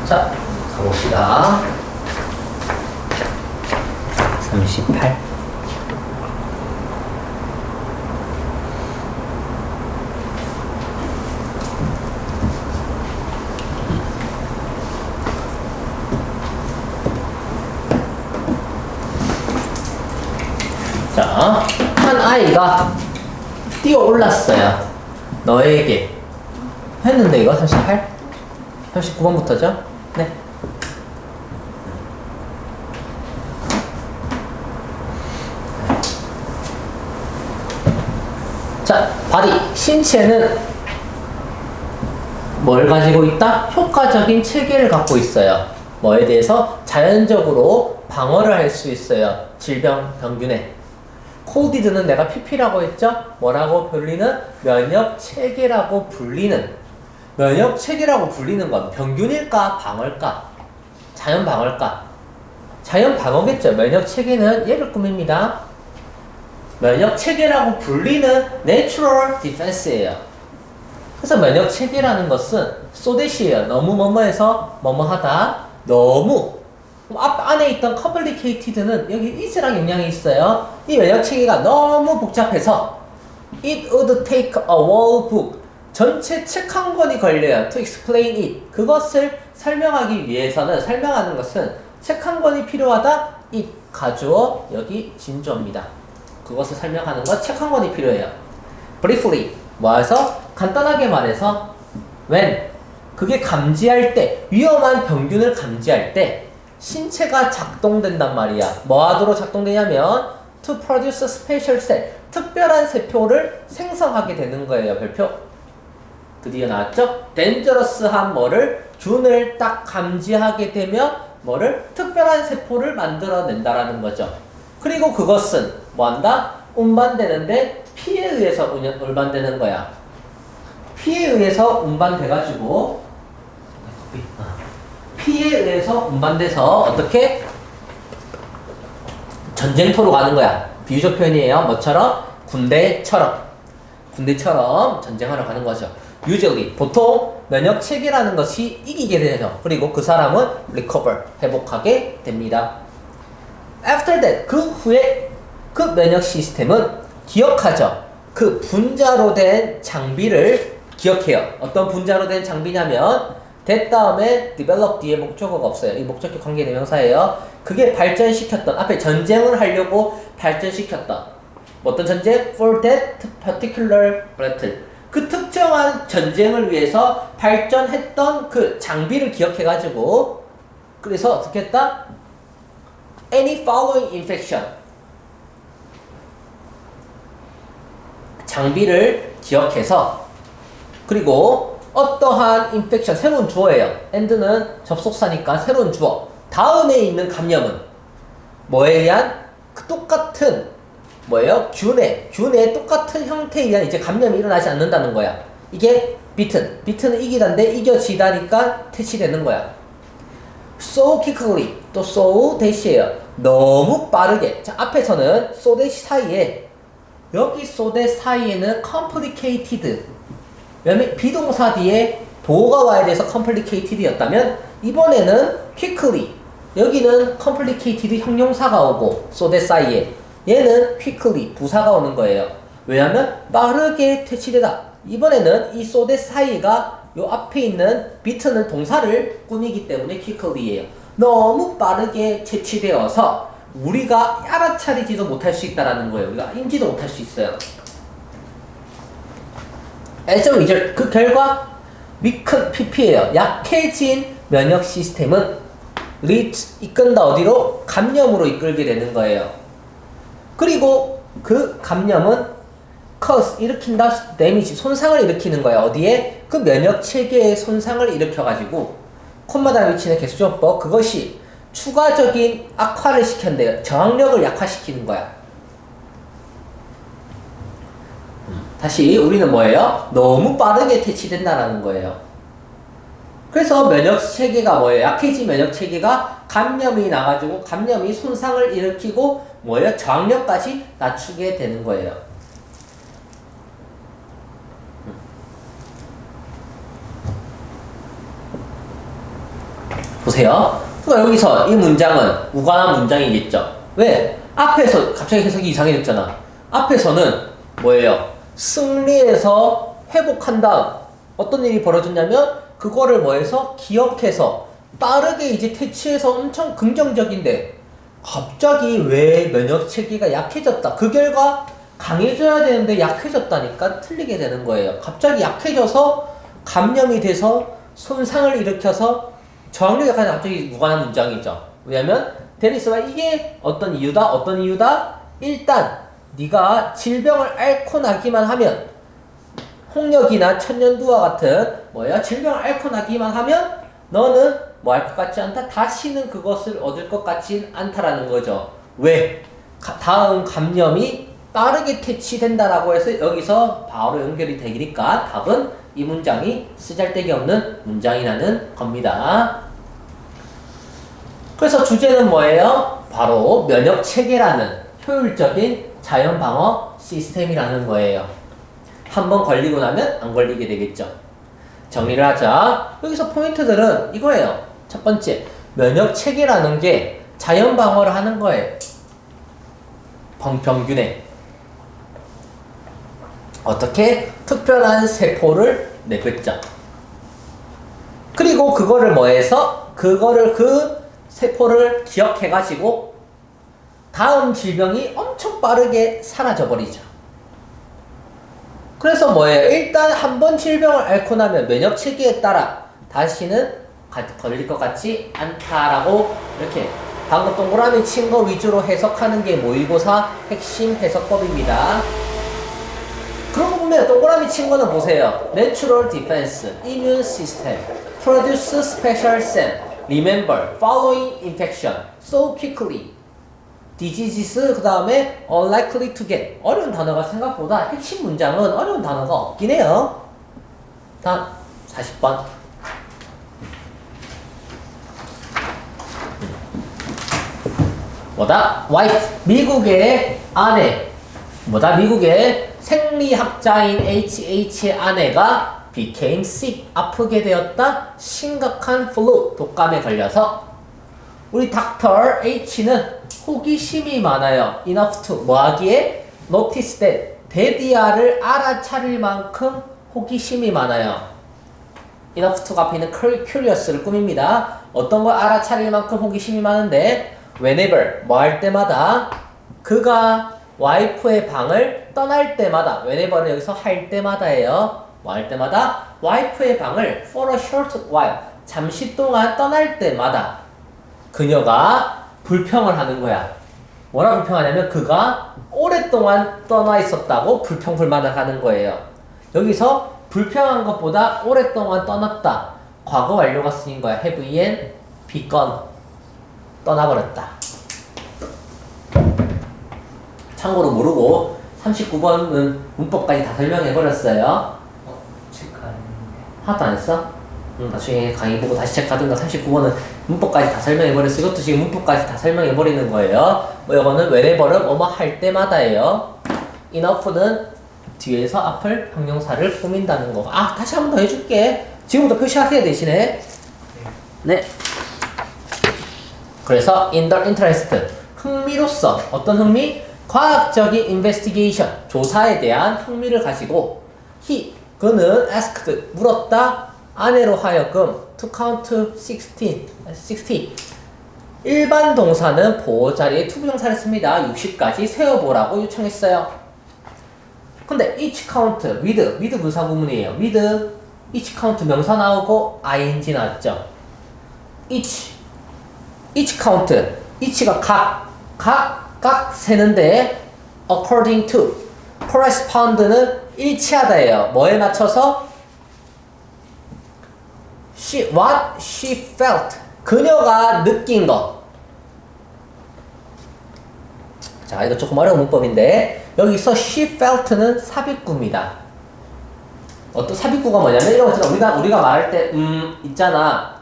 자, 가봅시다. 38. 자, 한 아이가 뛰어 올랐어요. 너에게. 했는데 이거 38? 39번부터죠? 네. 자, 바디. 신체는 뭘 가지고 있다? 효과적인 체계를 갖고 있어요. 뭐에 대해서 자연적으로 방어를 할 수 있어요. 질병, 병균에. 코디드는 내가 PP라고 했죠? 뭐라고 불리는? 면역 체계라고 불리는. 면역 체계라고 불리는 건 병균일까? 방어일까? 자연 방어일까? 자연 방어겠죠. 면역 체계는 얘를 꾸밉니다. 면역 체계라고 불리는 Natural Defense예요. 그래서 면역 체계라는 것은 소댓이에요. 너무 뭐뭐해서 뭐뭐하다. 너무 앞 안에 있던 complicated는 여기 is랑 영향이 있어요. 이 면역 체계가 너무 복잡해서 it would take a whole book. 전체 책 한 권이 걸려요. To explain it. 그것을 설명하기 위해서는, 설명하는 것은 책 한 권이 필요하다. it 가주어 여기 진주어입니다. 그것을 설명하는 것 책 한 권이 필요해요. briefly 뭐해서 간단하게 말해서 when 그게 감지할 때, 위험한 병균을 감지할 때 신체가 작동된단 말이야. 뭐하도록 작동되냐면 to produce a special cell, 특별한 세포를 생성하게 되는 거예요. 별표. 드디어 나왔죠? dangerous한 뭐를, 균을 딱 감지하게 되면 뭐를, 특별한 세포를 만들어낸다라는 거죠. 그리고 그것은 뭐한다? 운반되는데 피에 의해서 운반되는 거야. 피에 의해서 운반돼가지고 피에 의해서 운반돼서 어떻게? 전쟁터로 가는 거야. 비유적 표현이에요. 뭐처럼? 군대처럼 전쟁하러 가는 거죠. usually 보통 면역 체계라는 것이 이기게 되죠. 그리고 그 사람은 recover 회복하게 됩니다. After that 그 후에 그 면역 시스템은 기억하죠. 그 분자로 된 장비를 기억해요. 어떤 분자로 된 장비냐면 that 다음에 develop 뒤에 목적어가 없어요. 이 목적격 관계대명사예요. 그게 발전시켰던, 앞에 전쟁을 하려고 발전시켰던 어떤 전쟁? for that particular battle. 그 특정한 전쟁을 위해서 발전했던 그 장비를 기억해가지고, 그래서 어떻게 했다? Any following infection. 장비를 기억해서, 그리고 어떠한 infection, 새로운 주어예요. and는 접속사니까 새로운 주어. 다음에 있는 감염은 뭐에 의한? 그 똑같은 뭐예요? 균의 똑같은 형태에 의한 이제 감염이 일어나지 않는다는 거야. 이게 비트는 이기다인데 이겨지다니까 퇴치되는 거야. so quickly, 또 so 대시예요. 너무 빠르게. 자, 앞에서는 so 대시 사이에, 여기 so 대 사이에는 complicated. 왜냐면 비동사 뒤에 보호가 와야 돼서 complicated 였다면, 이번에는 quickly, 여기는 complicated 형용사가 오고 so 대 사이에, 얘는 quickly 부사가 오는 거예요. 왜냐면 빠르게 퇴치되다. 이번에는 이 so 대 사이가 요 앞에 있는 비트는 동사를 꾸미기 때문에 quickly예요. 너무 빠르게 채취되어서 우리가 알아차리지도 못할 수 있다라는 거예요. 우리가 인지도 못할 수 있어요. as a result, 그 결과 weaken PP예요. 약해진 면역 시스템은 leads, 이끈다. 어디로? 감염으로 이끌게 되는 거예요. 그리고 그 감염은 cause, 일으킨다. damage, 손상을 일으키는 거예요. 어디에? 그 면역 체계에 손상을 일으켜가지고 콤마다 위치는 개수조법, 그것이 추가적인 악화를 시킨대요. 저항력을 약화시키는 거야. 다시 우리는 뭐예요? 너무 빠르게 퇴치된다라는 거예요. 그래서 면역 체계가 뭐예요? 약해진 면역 체계가 감염이 나가지고 감염이 손상을 일으키고 뭐예요? 저항력까지 낮추게 되는 거예요. 보세요. 그러니까 여기서 이 문장은 무관한 문장이겠죠. 왜? 앞에서 갑자기 해석이 이상해졌잖아. 앞에서는 뭐예요? 승리해서 회복한 다음 어떤 일이 벌어졌냐면 그거를 뭐해서 기억해서 빠르게 이제 퇴치해서 엄청 긍정적인데 갑자기 왜 면역 체계가 약해졌다. 그 결과 강해져야 되는데 약해졌다니까 틀리게 되는 거예요. 갑자기 약해져서 감염이 돼서 손상을 일으켜서 저항력이 약간 갑자기 무관한 문장이죠. 왜냐면 데니스가 이게 어떤 이유다? 어떤 이유다? 일단 네가 질병을 앓고 나기만 하면 홍역이나 천연두와 같은 질병을 앓고 나기만 하면 너는 뭐 할 것 같지 않다? 다시는 그것을 얻을 것 같진 않다라는 거죠. 왜? 다음 감염이 빠르게 퇴치된다라고 해서 여기서 바로 연결이 되니까 답은 이 문장이 쓰잘데기 없는 문장이라는 겁니다. 그래서 주제는 뭐예요? 바로 면역체계라는 효율적인 자연방어 시스템이라는 거예요. 한번 걸리고 나면 안 걸리게 되겠죠. 정리를 하자. 여기서 포인트들은 이거예요. 첫 번째, 면역체계라는 게 자연방어를 하는 거예요. 병균에 어떻게? 특별한 세포를 내뱉죠. 그리고 그거를 그 세포를 기억해가지고 다음 질병이 엄청 빠르게 사라져버리죠. 그래서 일단 한번 질병을 앓고 나면 면역 체계에 따라 다시는 걸릴 것 같지 않다라고 이렇게 방금 동그라미 친 거 위주로 해석하는 게 모의고사 핵심 해석법입니다. 그러고 보면 동그라미 친 거는 보세요. Natural defense, immune system, produce special cell, remember, following infection, so quickly, diseases, 그 다음에 unlikely to get. 어려운 단어가 생각보다 핵심 문장은 어려운 단어가 없긴 해요. 다음 40번. wife, 미국의 아내. 미국의 생리학자인 HH의 아내가 became sick, 아프게 되었다. 심각한 flu, 독감에 걸려서 우리 닥터 H는 호기심이 많아요. enough to 뭐하기에? notice that, 데디아를 알아차릴 만큼 호기심이 많아요. enough to가 앞에 있는 curious를 꾸밉니다. 어떤 걸 알아차릴 만큼 호기심이 많은데 whenever, 뭐 할 때마다 그가 와이프의 방을 떠날 때마다 whenever는 여기서 할 때마다예요. 뭐 할 때마다 와이프의 방을 for a short while, 잠시 동안 떠날 때마다 그녀가 불평을 하는 거야. 뭐라 불평하냐면 그가 오랫동안 떠나 있었다고 불평불만을 하는 거예요. 여기서 불평한 것보다 오랫동안 떠났다. 과거 완료가 쓰인 거야. have been, be gone. 떠나버렸다. 참고로 모르고 39번은 문법까지 다 설명해버렸어요. 체크 안 했는데. 하나도 안 했어? 나중에 강의 보고 다시 체크하든가. 39번은 문법까지 다 설명해버렸어. 이것도 지금 문법까지 다 설명해버리는 거예요. 이거는 whenever는 뭐뭐 할 때마다예요. enough는 뒤에서 앞을 형용사를 꾸민다는 거. 다시 한 번 더 해줄게. 지금부터 표시하세요, 대신에. 네. 그래서 in the interest, 흥미로서. 어떤 흥미? 과학적인 investigation, 조사에 대한 흥미를 가지고 그는 asked, 물었다. 아내로 하여금 to count 60. 일반 동사는 보호 자리에 to 부정사를 씁니다. 60까지 세어보라고 요청했어요. 근데 each count, with 분사 구문이에요. with, each count 명사 나오고 ing 나왔죠. each count, each가 각 세는데 according to, correspond는 일치하다예요. 뭐에 맞춰서? what she felt, 그녀가 느낀 것. 자, 이거 조금 어려운 문법인데 여기서 she felt는 삽입구입니다. 어떤 삽입구가 뭐냐면 이런 것처럼 우리가 말할 때 있잖아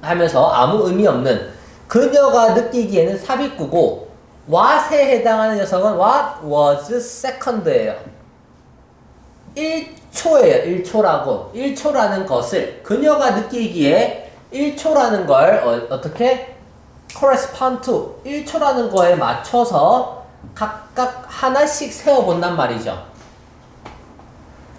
하면서 아무 의미 없는, 그녀가 느끼기에는 삽입구고 what에 해당하는 녀석은 what was second예요. 1초예요. 1초라는 것을 그녀가 느끼기에 1초라는 걸 어떻게 correspond to 1초라는 거에 맞춰서 각각 하나씩 세어본단 말이죠.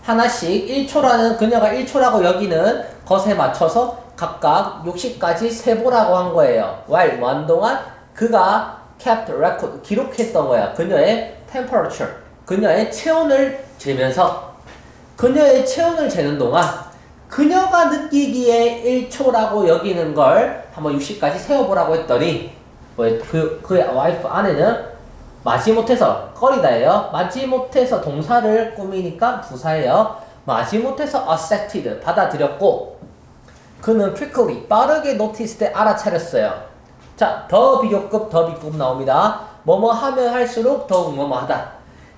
하나씩 1초라는 그녀가 1초라고 여기는 것에 맞춰서 각각 60까지 세보라고 한 거예요. while 무한 동안 그가 kept record 기록했던 거야. 그녀의 temperature 그녀의 체온을 재면서 그녀의 체온을 재는 동안 그녀가 느끼기에 1초라고 여기는 걸 한번 60까지 세어보라고 했더니 그의 와이프 아내는 마지못해서 꺼리다예요. 마지못해서 동사를 꾸미니까 부사예요. 마지못해서 accepted 받아들였고 그는 quickly 빠르게 noticed 알아차렸어요. 자, 더 비교급 더 비급 나옵니다. 뭐뭐 하면 할수록 더욱 뭐뭐 하다.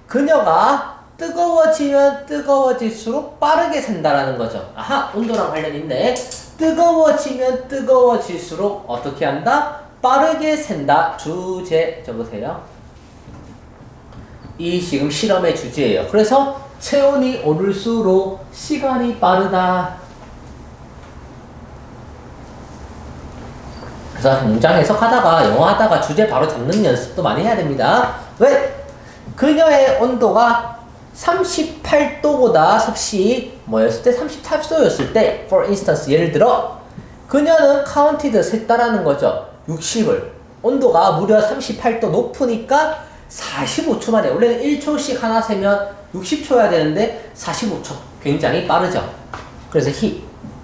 그녀가 뜨거워지면 뜨거워질수록 빠르게 샌다라는 거죠. 아하, 온도랑 관련 있네. 뜨거워지면 뜨거워질수록 어떻게 한다? 빠르게 샌다. 주제 적으세요. 이 지금 실험의 주제예요. 그래서 체온이 오를수록 시간이 빠르다. 그래서 문장 해석하다가 영어 하다가 주제 바로 잡는 연습도 많이 해야 됩니다. 왜? 그녀의 온도가 38도보다 섭씨 뭐였을 때? 38도였을 때 for instance 예를 들어 그녀는 counted 셌다라는 거죠. 60을 온도가 무려 38도 높으니까 45초 만에 원래는 1초씩 하나 세면 60초여야 되는데 45초 굉장히 빠르죠. 그래서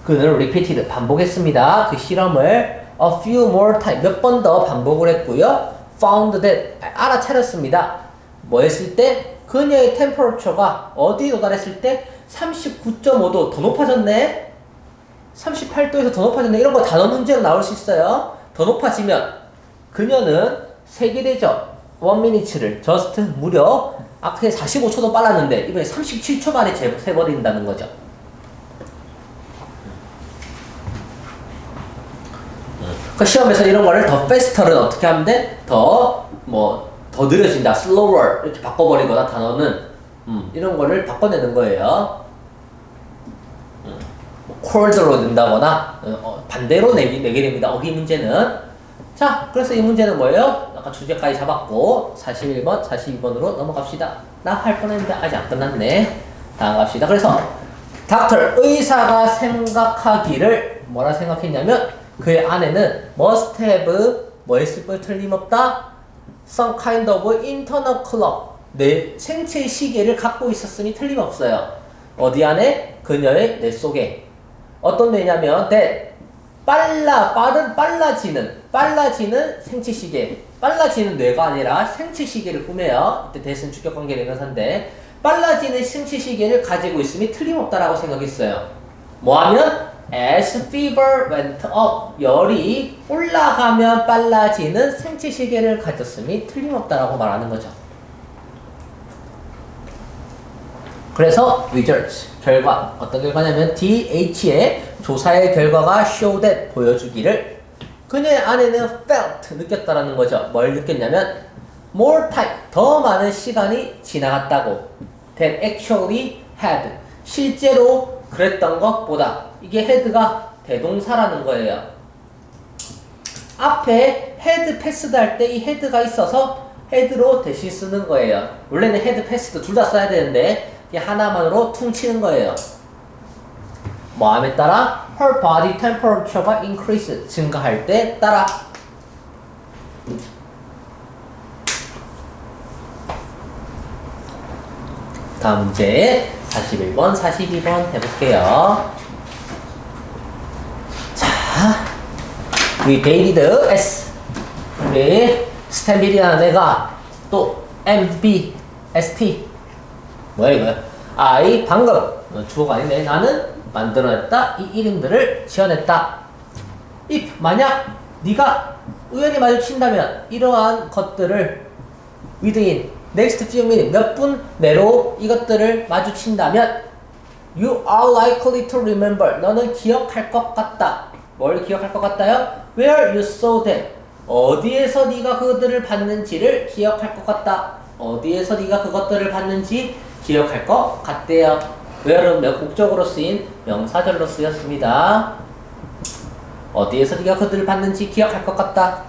그는 repeated 반복했습니다. 그 실험을 a few more time 몇 번 더 반복을 했고요. found that 알아차렸습니다. 뭐 했을 때? 그녀의 temperature가 어디 도달했을 때 39.5도 더 높아졌네. 38도에서 더 높아졌네. 이런 거 단어 문제로 나올 수 있어요. 더 높아지면 그녀는 세게 되죠. 1minut를 just 무려 아까 45초도 빨랐는데 이번에 37초 만에 세버린다는 거죠. 그 시험에서 이런 거를 더 faster는 어떻게 하면 돼? 더 느려진다, slower 이렇게 바꿔버리거나 단어는 이런 거를 바꿔내는 거예요. cold로 낸다거나 반대로 내게 됩니다. 어기 문제는. 자, 그래서 이 문제는 뭐예요? 아까 주제까지 잡았고 41번, 42번으로 넘어갑시다. 나 할 뻔했는데 아직 안 끝났네. 다음 갑시다. 그래서 닥터 의사가 생각하기를 뭐라 생각했냐면 그의 아내는 must have 뭐 했을 걸 틀림없다? some kind of internal clock 내 생체 시계를 갖고 있었으니 틀림없어요. 어디 안에? 그녀의 뇌 속에. 어떤 뇌냐면 that 빨라지는 생체 시계. 빨라지는 뇌가 아니라 생체 시계를 꾸며요. 이때 that은 주격관계 대명사인데 빨라지는 생체 시계를 가지고 있음이 틀림없다라고 생각했어요. 뭐하면? As fever went up 열이 올라가면 빨라지는 생체 시계를 가졌음이 틀림없다라고 말하는 거죠. 그래서 results 결과 어떤 결과냐면 DH의 조사의 결과가 show that 보여주기를 그녀의 아내는 felt 느꼈다라는 거죠. 뭘 느꼈냐면 more time 더 많은 시간이 지나갔다고 than actually had 실제로 그랬던 것보다 이게 had가 대동사라는 거예요. 앞에 had passed 할 때 이 had가 있어서 had로 대신 쓰는 거예요. 원래는 had passed 둘 다 써야 되는데 이 하나만으로 퉁치는 거예요. 뭐함에 따라 her body temperature가 increase 증가할 때 따라 다음 문제 41번, 42번 해볼게요. 자, 우리 데이비드 S 우리 스탠빌이라는 애가 또 M, B, S, T 뭐야 이거? I 방금 주어가 아니네. 나는 만들어냈다. 이 이름들을 지어냈다. if 만약 네가 우연히 마주친다면 이러한 것들을 within next few minutes 몇 분 내로 이것들을 마주친다면 you are likely to remember 너는 기억할 것 같다. 뭘 기억할 것 같다요? where you saw them 어디에서 네가 그들을 봤는지를 기억할 것 같다. 어디에서 네가 그것들을 봤는지 기억할 것 같대요. where는 목적으로 쓰인 명사절로 쓰였습니다. 어디에서 네가 그들을 봤는지 기억할 것 같다.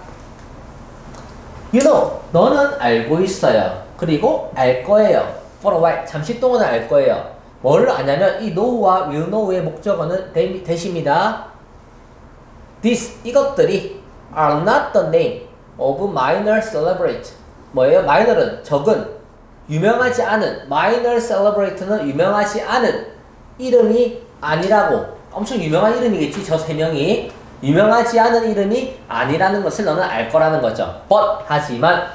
You know, 너는 알고 있어요. 그리고 알 거예요. For a while, 잠시 동안은 알 거예요. 뭘 아냐면 이 know와 will know의 목적어는 대시입니다. These, 이것들이 are not the name of minor celebrate. 뭐예요? minor은 적은, 유명하지 않은, minor celebrate는 유명하지 않은 이름이 아니라고. 엄청 유명한 이름이겠지, 저 세 명이. 유명하지 않은 이름이 아니라는 것을 너는 알 거라는 거죠. But, 하지만.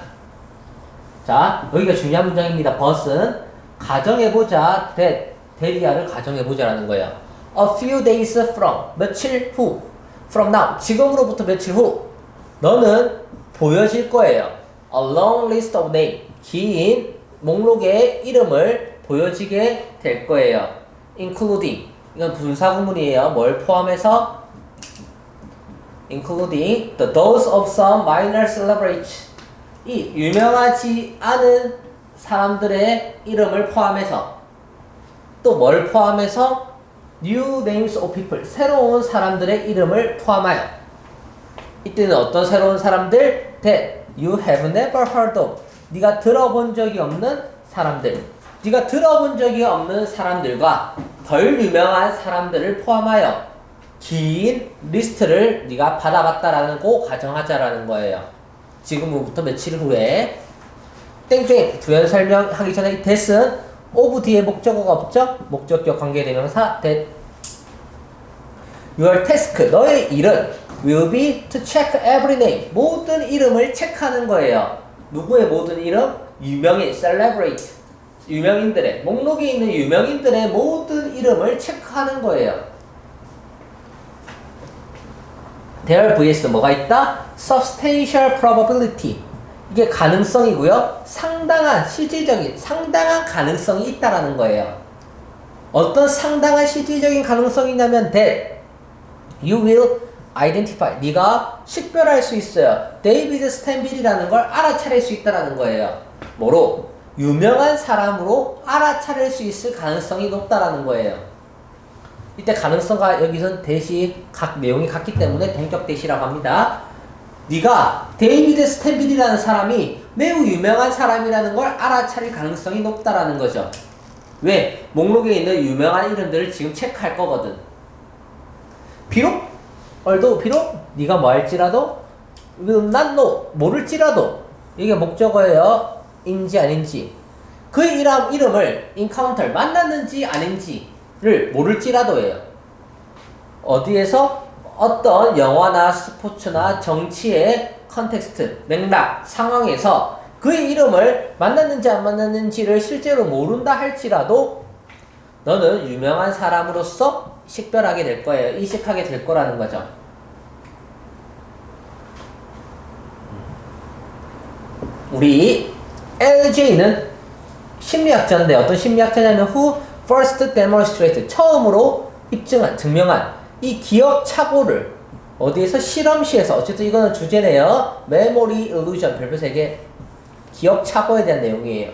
자, 여기가 중요한 문장입니다. but은 가정해보자, 대리아를 가정해보자라는 거예요. A few days from, 며칠 후. From now, 지금으로부터 며칠 후. 너는 보여질 거예요. A long list of name, 긴 목록의 이름을 보여지게 될 거예요. Including, 이건 분사구문이에요. 뭘 포함해서? Including the those of some minor celebrities. 이 유명하지 않은 사람들의 이름을 포함해서 또 뭘 포함해서? New names of people. 새로운 사람들의 이름을 포함하여. 이때는 어떤 새로운 사람들? That you have never heard of. 네가 들어본 적이 없는 사람들. 네가 들어본 적이 없는 사람들과 덜 유명한 사람들을 포함하여 긴 리스트를 네가 받아봤다라는 거 가정하자라는 거예요. 지금으로부터 며칠 후에 땡땡 부연 설명하기 전에 이 that은 of 뒤에 목적어가 없죠? 목적격 관계대명사 that. Your task, 너의 일은 will be to check every name. 모든 이름을 체크하는 거예요. 누구의 모든 이름? 유명인, celebrate. 유명인들의, 목록에 있는 유명인들의 모든 이름을 체크하는 거예요. There vs 뭐가 있다? Substantial probability. 이게 가능성이고요. 상당한, 실질적인, 상당한 가능성이 있다라는 거예요. 어떤 상당한 실질적인 가능성이냐면 that you will identify. 네가 식별할 수 있어요. 데이비드 스탠빌이라는 걸 알아차릴 수 있다라는 거예요. 뭐로? 유명한 사람으로 알아차릴 수 있을 가능성이 높다라는 거예요. 이때 가능성과 여기선 대시 각 내용이 같기 때문에 동격 대시라고 합니다. 네가 데이비드 스탠빌이라는 사람이 매우 유명한 사람이라는 걸 알아차릴 가능성이 높다라는 거죠. 왜? 목록에 있는 유명한 이름들을 지금 체크할 거거든. 비록 네가 뭐 할지라도 will not know, 모를지라도 이게 목적어예요. 인지 아닌지. 그의 이름을 encounter, 만났는지 아닌지를 모를지라도예요. 어디에서? 어떤 영화나 스포츠나 정치의 컨텍스트, 맥락, 상황에서 그의 이름을 만났는지 안 만났는지를 실제로 모른다 할지라도 너는 유명한 사람으로서 식별하게 될 거예요. 인식하게 될 거라는 거죠. 우리 LJ는 심리학자인데 어떤 심리학자냐면 who first demonstrate, 처음으로 입증한, 증명한 이 기억 착오를 어디에서? 실험실에서. 어쨌든 이거는 주제네요. memory illusion, 별표 3개. 기억 착오에 대한 내용이에요.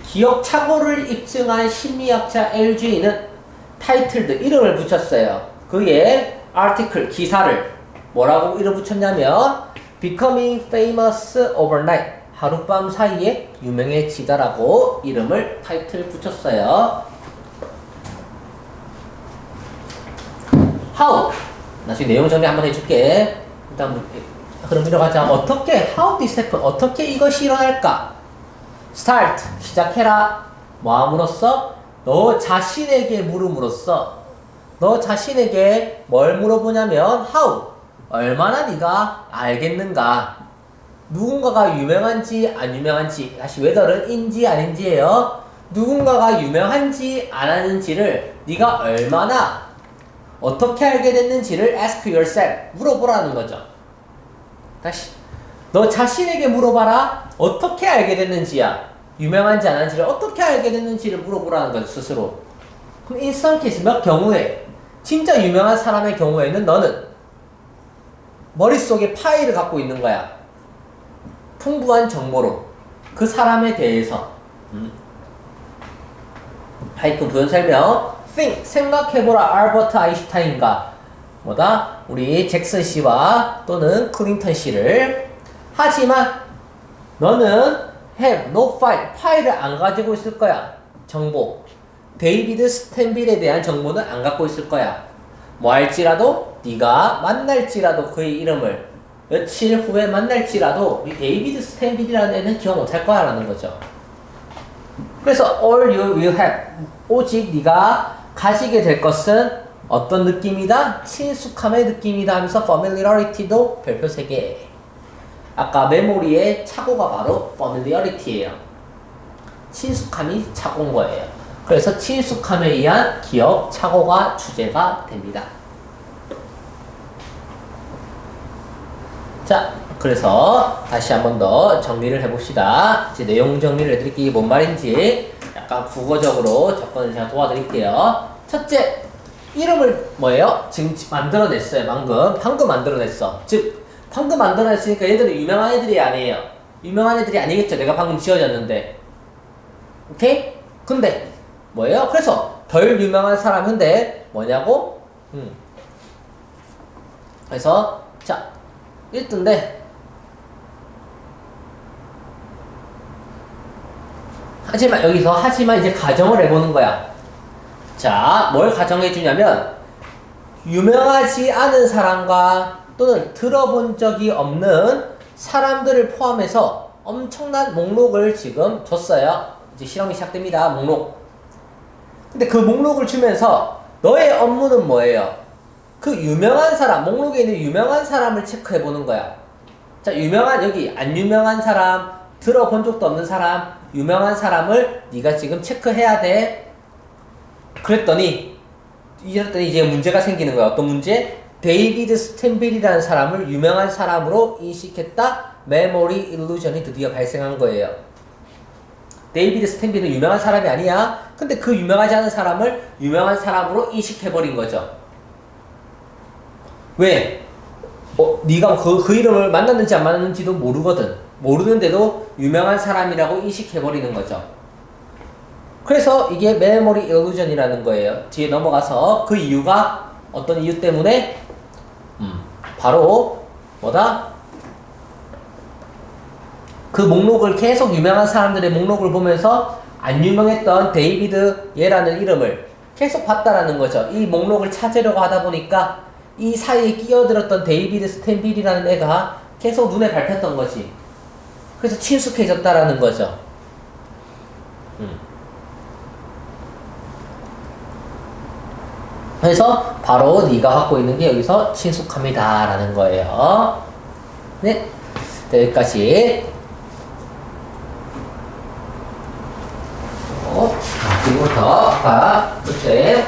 기억 착오를 입증한 심리학자 LG는 타이틀드, 이름을 붙였어요. 그의 article, 기사를 뭐라고 이름 붙였냐면 becoming famous overnight, 하룻밤 사이에 유명해지다라고 이름을 타이틀 붙였어요. How, 나중에 내용 정리 한번 해줄게. 일단 그럼 이러가자. 어떻게, how this happen, 어떻게 이것이 일어날까? Start, 시작해라. 뭐 함으로써? 너 자신에게 물음으로써. 너 자신에게 뭘 물어보냐면 how, 얼마나 네가 알겠는가? 누군가가 유명한지 안 유명한지, 다시 whether는 인지 아닌지예요. 누군가가 유명한지 안 하는지를 네가 얼마나 어떻게 알게 됐는지를 ask yourself, 물어보라는 거죠. 다시 너 자신에게 물어봐라. 어떻게 알게 됐는지야. 유명한지 안 한지를 어떻게 알게 됐는지를 물어보라는 거죠, 스스로. 그럼 in some case, 몇 경우에 진짜 유명한 사람의 경우에는 너는 머릿속에 파일을 갖고 있는 거야. 풍부한 정보로 그 사람에 대해서. 하이픈 부연 설명. think, 생각해보라. 알버트 아인슈타인과 뭐다? 우리 잭슨 씨와 또는 클린턴 씨를. 하지만 너는 have no file, 파일을 안 가지고 있을 거야. 정보. 데이비드 스탠빌에 대한 정보는 안 갖고 있을 거야. 뭐 할지라도 네가 만날지라도 그의 이름을 며칠 후에 만날지라도 이 데이비드 스탠빌이라는 애는 기억 못할 거야 라는 거죠. 그래서 all you will have, 오직 네가 가지게 될 것은 어떤 느낌이다? 친숙함의 느낌이다 하면서 familiarity도 별표 3개. 아까 메모리의 착오가 바로 familiarity예요. 친숙함이 착오인 거예요. 그래서 친숙함에 의한 기억 착오가 주제가 됩니다. 자, 그래서 다시 한 번 더 정리를 해봅시다. 이제 내용 정리를 해드릴게요. 뭔 말인지 약간 국어적으로 접근을 제가 도와드릴게요. 첫째, 이름을 뭐예요? 지금 만들어냈어요. 방금 만들어냈어. 즉 방금 만들어냈으니까 얘들은 유명한 애들이 아니에요. 유명한 애들이 아니겠죠. 내가 방금 지어졌는데. 오케이? 근데 뭐예요? 그래서 덜 유명한 사람인데 뭐냐고? 그래서 자 1등인데 하지만 이제 가정을 해보는 거야. 자, 뭘 가정해 주냐면 유명하지 않은 사람과 또는 들어본 적이 없는 사람들을 포함해서 엄청난 목록을 지금 줬어요. 이제 실험이 시작됩니다. 목록. 근데 그 목록을 주면서 너의 업무는 뭐예요? 그 유명한 사람, 목록에 있는 유명한 사람을 체크해 보는 거야. 자, 여기 안 유명한 사람, 들어본 적도 없는 사람, 유명한 사람을 네가 지금 체크해야 돼. 그랬더니 이제 문제가 생기는 거야. 어떤 문제? 데이비드 스탠빌이라는 사람을 유명한 사람으로 인식했다. 메모리 일루전이 드디어 발생한 거예요. 데이비드 스탠빌은 유명한 사람이 아니야. 근데 그 유명하지 않은 사람을 유명한 사람으로 인식해버린 거죠. 왜? 네가 그 이름을 만났는지 안 만났는지도 모르거든. 모르는데도 유명한 사람이라고 인식해버리는 거죠. 그래서 이게 메모리 일루전이라는 거예요. 뒤에 넘어가서 그 이유가 어떤 이유 때문에? 바로 뭐다? 그 목록을 계속 유명한 사람들의 목록을 보면서 안 유명했던 데이비드 얘라는 이름을 계속 봤다라는 거죠. 이 목록을 찾으려고 하다 보니까 이 사이에 끼어들었던 데이비드 스탠빌이라는 애가 계속 눈에 밟혔던 거지. 그래서 친숙해졌다라는 거죠. 그래서 바로 네가 갖고 있는 게 여기서 친숙함이다 라는 거예요. 네, 여기까지. 지금부터 아까 첫째